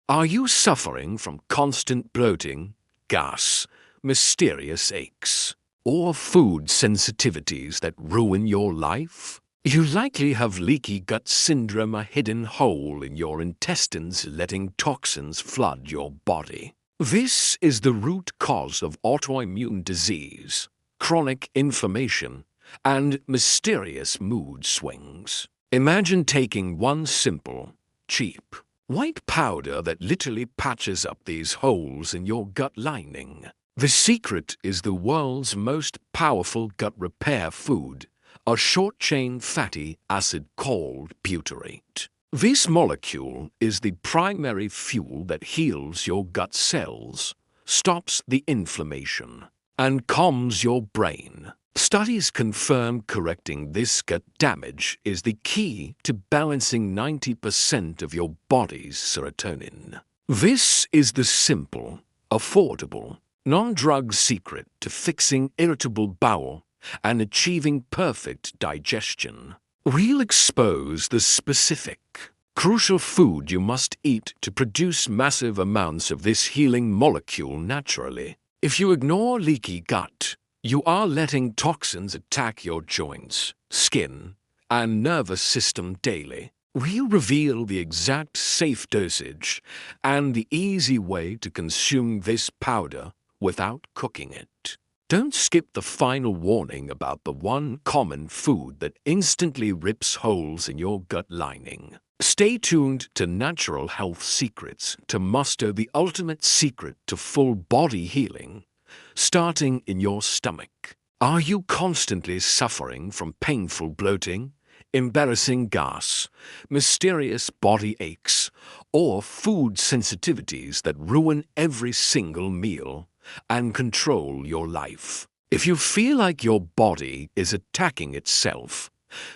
Are you suffering from constant bloating, gas, mysterious aches, or food sensitivities that ruin your life? You likely have leaky gut syndrome, a hidden hole in your intestines letting toxins flood your body. This is the root cause of autoimmune disease, chronic inflammation, and mysterious mood swings. Imagine taking one simple, cheap, white powder that literally patches up these holes in your gut lining. The secret is the world's most powerful gut repair food, a short-chain fatty acid called butyrate. This molecule is the primary fuel that heals your gut cells, stops the inflammation, and calms your brain. Studies confirm correcting this gut damage is the key to balancing 90% of your body's serotonin. This is the simple, affordable, non-drug secret to fixing irritable bowel and achieving perfect digestion. We'll expose the specific, crucial food you must eat to produce massive amounts of this healing molecule naturally. If you ignore leaky gut, you are letting toxins attack your joints, skin, and nervous system daily. We'll reveal the exact safe dosage and the easy way to consume this powder without cooking it. Don't skip the final warning about the one common food that instantly rips holes in your gut lining. Stay tuned to Natural Health Secrets to master the ultimate secret to full body healing, starting in your stomach. Are you constantly suffering from painful bloating, embarrassing gas, mysterious body aches, or food sensitivities that ruin every single meal and control your life? If you feel like your body is attacking itself,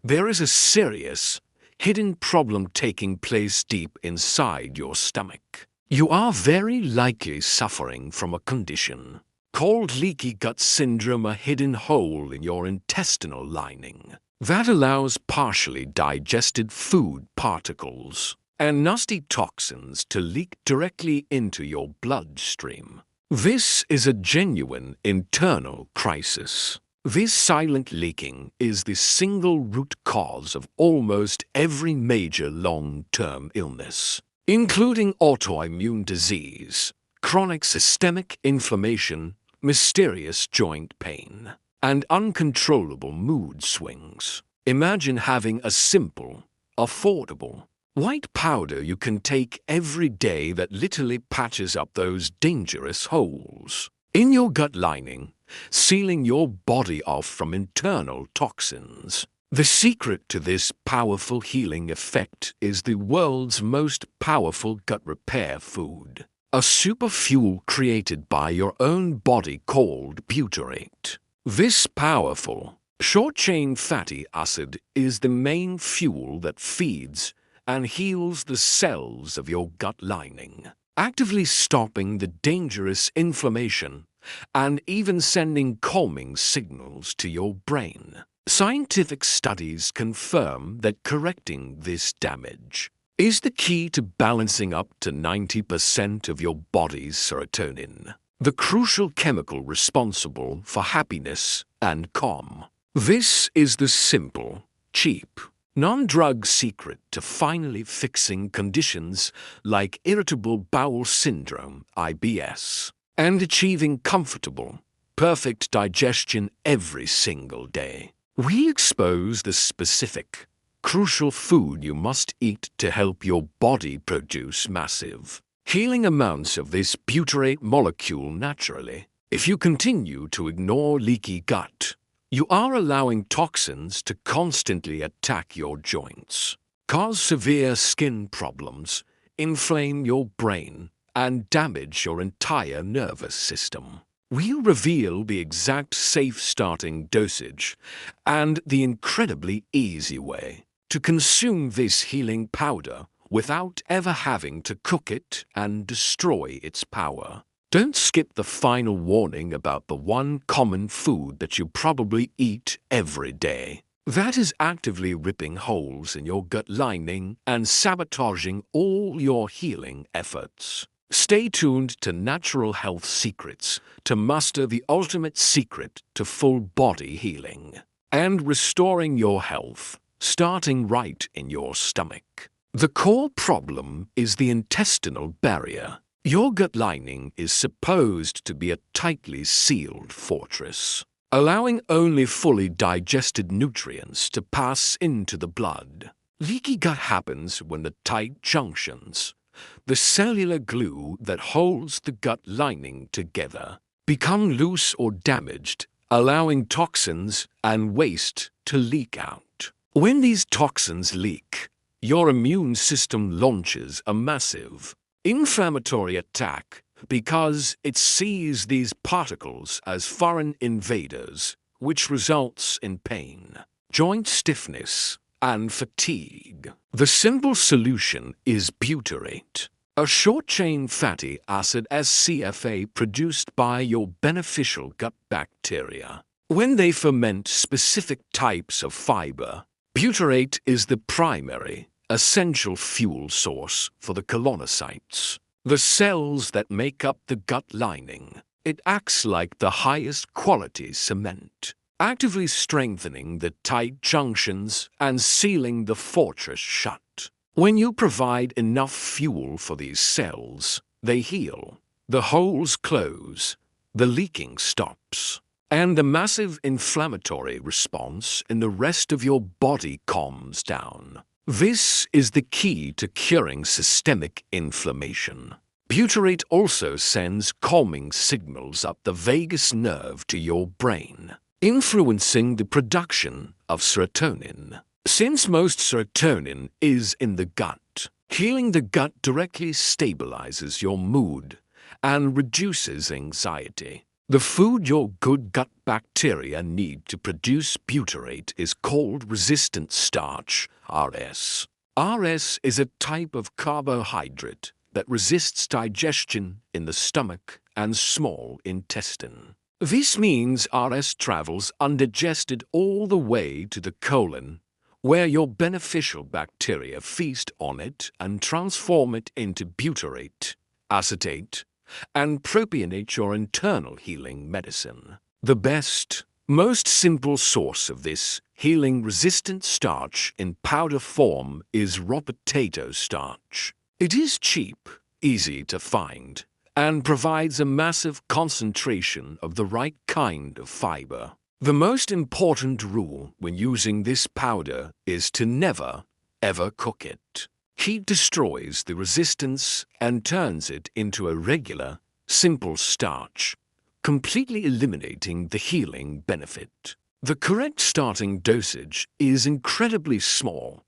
there is a serious, hidden problem taking place deep inside your stomach. You are very likely suffering from a condition called leaky gut syndrome, a hidden hole in your intestinal lining that allows partially digested food particles and nasty toxins to leak directly into your bloodstream. This is a genuine internal crisis. This silent leaking is the single root cause of almost every major long-term illness, including autoimmune disease, chronic systemic inflammation, mysterious joint pain, and uncontrollable mood swings. Imagine having a simple, affordable, white powder you can take every day that literally patches up those dangerous holes in your gut lining, sealing your body off from internal toxins. The secret to this powerful healing effect is the world's most powerful gut repair food, a super fuel created by your own body called butyrate. This powerful, short-chain fatty acid is the main fuel that feeds and heals the cells of your gut lining, actively stopping the dangerous inflammation and even sending calming signals to your brain. Scientific studies confirm that correcting this damage is the key to balancing up to 90% of your body's serotonin, the crucial chemical responsible for happiness and calm. This is the simple, cheap, non-drug secret to finally fixing conditions like irritable bowel syndrome, IBS, and achieving comfortable, perfect digestion every single day. We expose the specific, crucial food you must eat to help your body produce massive, healing amounts of this butyrate molecule naturally. If you continue to ignore leaky gut, you are allowing toxins to constantly attack your joints, cause severe skin problems, inflame your brain, and damage your entire nervous system. We'll reveal the exact safe starting dosage and the incredibly easy way to consume this healing powder without ever having to cook it and destroy its power. Don't skip the final warning about the one common food that you probably eat every day. that is actively ripping holes in your gut lining and sabotaging all your healing efforts. Stay tuned to Natural Health Secrets to master the ultimate secret to full body healing and restoring your health, starting right in your stomach. The core problem is the intestinal barrier. Your gut lining is supposed to be a tightly sealed fortress, allowing only fully digested nutrients to pass into the blood. Leaky gut happens when the tight junctions, the cellular glue that holds the gut lining together, become loose or damaged, allowing toxins and waste to leak out. When these toxins leak, your immune system launches a massive inflammatory attack because it sees these particles as foreign invaders, which results in pain, joint stiffness, and fatigue. The simple solution is butyrate, a short-chain fatty acid s.c.f.a. produced by your beneficial gut bacteria. When they ferment specific types of fiber, butyrate is the primary, essential fuel source for the colonocytes, the cells that make up the gut lining. It acts like the highest quality cement, actively strengthening the tight junctions and sealing the fortress shut. When you provide enough fuel for these cells, they heal, the holes close, the leaking stops, and the massive inflammatory response in the rest of your body calms down. This is the key to curing systemic inflammation. Butyrate also sends calming signals up the vagus nerve to your brain, influencing the production of serotonin. Since most serotonin is in the gut, healing the gut directly stabilizes your mood and reduces anxiety. The food your good gut bacteria need to produce butyrate is called resistant starch, RS. RS is a type of carbohydrate that resists digestion in the stomach and small intestine. This means RS travels undigested all the way to the colon, where your beneficial bacteria feast on it and transform it into butyrate, acetate, and propionate your internal healing medicine. The best, most simple source of this healing resistant starch in powder form is raw potato starch. It is cheap, easy to find, and provides a massive concentration of the right kind of fiber. The most important rule when using this powder is to never, ever cook it. Heat destroys the resistance and turns it into a regular, simple starch, completely eliminating the healing benefit. The correct starting dosage is incredibly small.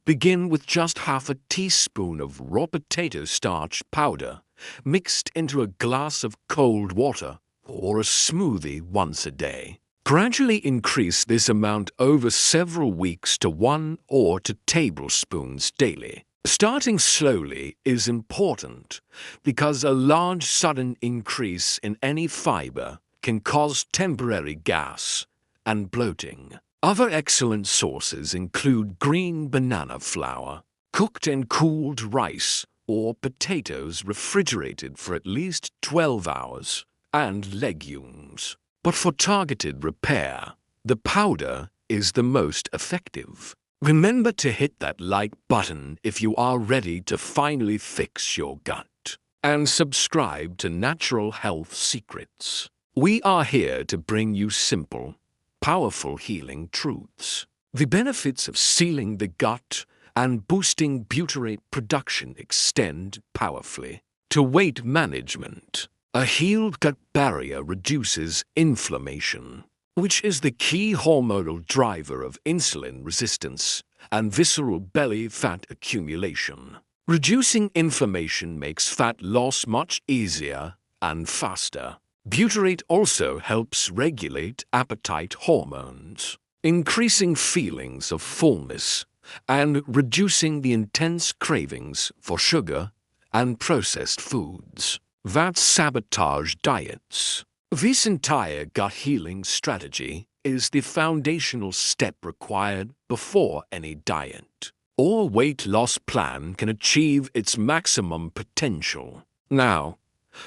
Begin with just half a teaspoon of raw potato starch powder mixed into a glass of cold water or a smoothie once a day. Gradually increase this amount over several weeks to 1 or 2 tablespoons daily. Starting slowly is important because a large sudden increase in any fiber can cause temporary gas and bloating. Other excellent sources include green banana flour, cooked and cooled rice, or potatoes refrigerated for at least 12 hours, and legumes. But for targeted repair, the powder is the most effective. Remember to hit that like button if you are ready to finally fix your gut. And subscribe to Natural Health Secrets. We are here to bring you simple, powerful healing truths. The benefits of sealing the gut and boosting butyrate production extend powerfully to weight management. A healed gut barrier reduces inflammation, which is the key hormonal driver of insulin resistance and visceral belly fat accumulation. Reducing inflammation makes fat loss much easier and faster. Butyrate also helps regulate appetite hormones, increasing feelings of fullness and reducing the intense cravings for sugar and processed foods that sabotage diets. This entire gut healing strategy is the foundational step required before any diet or weight loss plan can achieve its maximum potential. Now,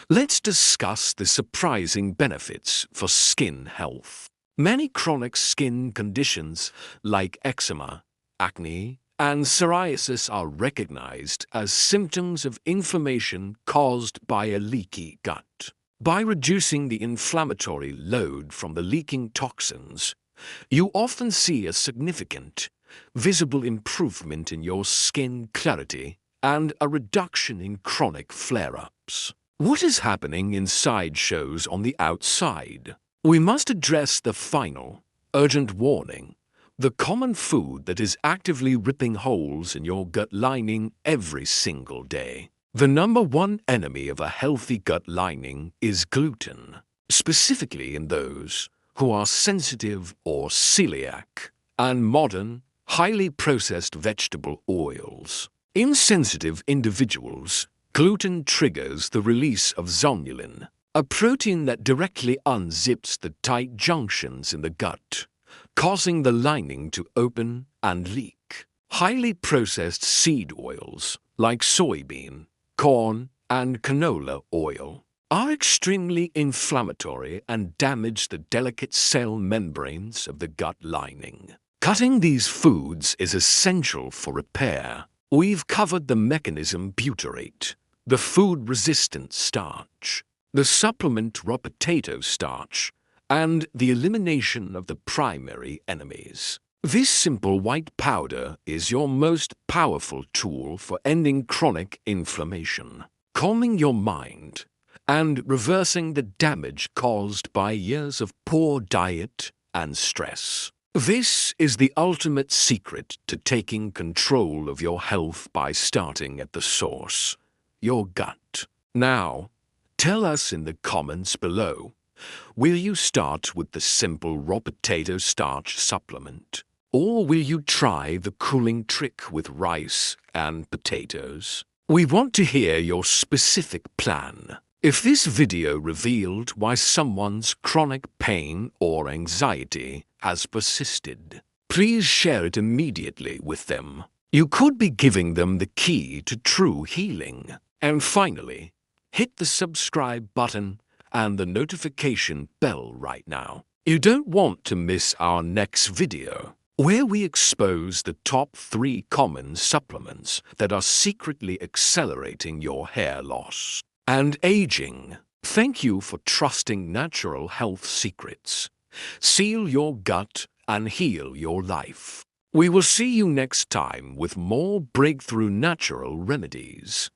let's discuss the surprising benefits for skin health. Many chronic skin conditions like eczema, acne, and psoriasis are recognized as symptoms of inflammation caused by a leaky gut. By reducing the inflammatory load from the leaking toxins, you often see a significant, visible improvement in your skin clarity and a reduction in chronic flare-ups. What is happening inside shows on the outside. We must address the final, urgent warning. The common food that is actively ripping holes in your gut lining every single day. The number one enemy of a healthy gut lining is gluten, specifically in those who are sensitive or celiac, and modern, highly processed vegetable oils. In sensitive individuals, gluten triggers the release of zonulin, a protein that directly unzips the tight junctions in the gut, causing the lining to open and leak. Highly processed seed oils, like soybean, corn, and canola oil, are extremely inflammatory and damage the delicate cell membranes of the gut lining. Cutting these foods is essential for repair. We've covered the mechanism Butyrate, the food-resistant starch, the supplement raw potato starch, and the elimination of the primary enemies. This simple white powder is your most powerful tool for ending chronic inflammation, calming your mind, and reversing the damage caused by years of poor diet and stress. This is the ultimate secret to taking control of your health by starting at the source, your gut. Now, tell us in the comments below, will you start with the simple raw potato starch supplement? Or will you try the cooling trick with rice and potatoes? We want to hear your specific plan. If this video revealed why someone's chronic pain or anxiety has persisted, please share it immediately with them. You could be giving them the key to true healing. And finally, hit the subscribe button and the notification bell right now. You don't want to miss our next video, where we expose the top 3 common supplements that are secretly accelerating your hair loss and aging. Thank you for trusting natural health secrets. Seal your gut and heal your life. We will see you next time with more breakthrough natural remedies.